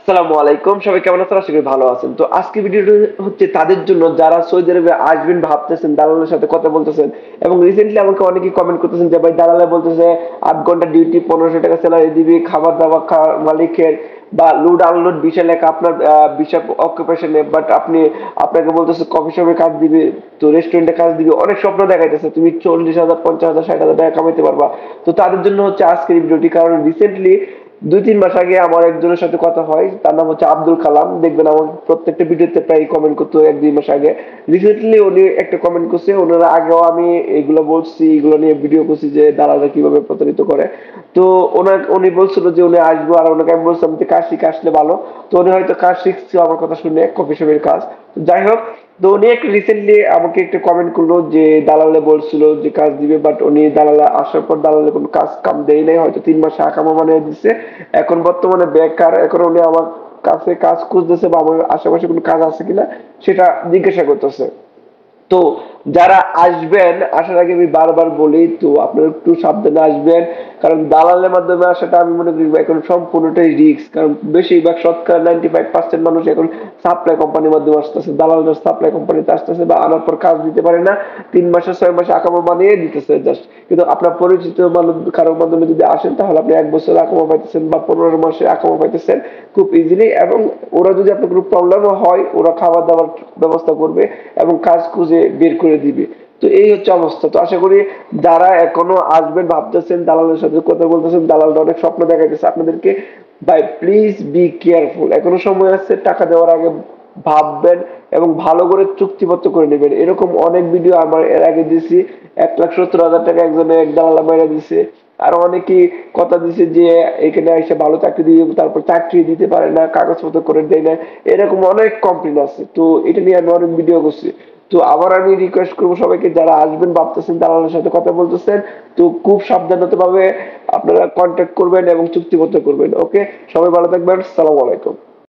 আসসালামু আলাইকুম, সবাই কেমন আছেন? আশা করি ভালো আছেন। তো আজকে ভিডিওটা হচ্ছে তাদের জন্য যারা সৌদি আরবে আসবেন ভাবতেছেন, দালালের সাথে কথা বলতেছেন। এবং রিসেন্টলি আমাকে অনেকেই কমেন্ট করতেছেন যে ভাই দালালে বলতেছে 8 ঘন্টা ডিউটি, 1500 টাকা স্যালারি দিবি, খাবার দাবার মালিকের বা লোড আনলোড বিষয় লেখা আপনার বিষয় অকুপেশনে, বাট আপনাকে বলতেছে কফি শপে কাজ দিবে, তো রেস্টুরেন্টে কাজ দিবে, অনেক স্বপ্ন দেখাইতেছে তুমি 40,000, 50,000, 60,000 টাকা কামাইতে পারবা। তো তাদের জন্য হচ্ছে আজকের এই ভিডিওটি, কারণ রিসেন্টলি 2-3 মাস আগে আমার একজনের সাথে কথা হয়, তার নাম হচ্ছে আব্দুল কালাম। দেখবেন আমার প্রত্যেকটা ভিডিওতে প্রায় কমেন্ট করতো 1-2 মাস আগে। রিসেন্টলি উনি একটা কমেন্ট করছে, ওনারা আগেও আমি এগুলো বলছি, এগুলো নিয়ে ভিডিও করছি যে দালালরা কিভাবে প্রতারিত করে। তো উনি বলছিল যে উনি আসবো, আর ওনাকে আমি বলছিলাম যে কাজ শিখে আসলে ভালো। তো উনি হয়তো কাজ শিখছে আমার কথা শুনে, কফি শপের কাজ। তো যাই হোক, তো উনি একটা রিসেন্টলি আমাকে একটা কমেন্ট করলো যে দালালে বলছিল যে কাজ দিবে, বাট উনি দালালে আসার পর দালালে কোনো কাজ কাম দেয় নাই, হয়তো 3 মাস আকামা বানিয়ে দিচ্ছে। এখন বর্তমানে বেকার। এখন উনি আমার কাছে কাজ খুঁজতেছে বা আমার আশেপাশে কোনো কাজ আছে কিনা সেটা জিজ্ঞাসা করতেছে। তো যারা আসবেন, আসার আগে আমি বারবার বলি, তো আপনারা একটু সাবধানে আসবেন। কারণ দালালের মাধ্যমে আসাটা আমি মনে করি এখন সম্পূর্ণটাই রিস্ক। কারণ বেশিরভাগ শতকরা 95% মানুষ এখন সাপ্লাই কোম্পানির মাধ্যমে আসতেছে, দালালদের সাপ্লাই কোম্পানিতে আসতেছে, বা আনার পর কাজ দিতে পারে না, 3 মাসে 6 মাসে আকামা বানিয়ে দিতেছে জাস্ট। কিন্তু আপনার পরিচিত মানুষ কারোর মাধ্যমে যদি আসেন, তাহলে আপনি 1 বছর আকামা পাইতেছেন বা 15 মাসে আকামা পাইতেছেন খুব ইজিলি। এবং ওরা যদি আপনার কোনো প্রবলেমও হয়, ওরা খাবার দাবার ব্যবস্থা করবে এবং কাজ খুঁজে বের করে দিবে। তো এই হচ্ছে অবস্থা। তো আশা করি যারা এখনো আসবেন ভাবতেছেন, দালালের সাথে কথা বলতেছেন, দালালরা অনেক স্বপ্ন দেখাইতেছে আপনাদেরকে, ভাই প্লিজ বি কেয়ারফুল। এখনো সময় আছে, টাকা দেওয়ার আগে ভাববেন এবং ভালো করে চুক্তিপত্র করে নেবেন। এরকম অনেক ভিডিও আমার এর আগে দিছি, 1,70,000 টাকা একজনে এক দালালা মাইরা দিছে। আর অনেকেই কথা দিছে যে এখানে এসে ভালো চাকরি দিয়ে, তারপর চাকরি দিতে পারে না, কাগজপত্র করে দেয় না, এরকম অনেক কমপ্লেন আছে। তো এটা নিয়ে আমি অনেক ভিডিও করছি। তো আবার আমি রিকোয়েস্ট করবো সবাইকে, যারা আসবেন ভাবতেছেন, দালালের সাথে কথা বলতেছেন, তো খুব সাবধানতা ভাবে আপনারা কন্ট্যাক্ট করবেন এবং চুক্তিপত্র করবেন। ওকে, সবাই ভালো থাকবেন। সালাম আলাইকুম।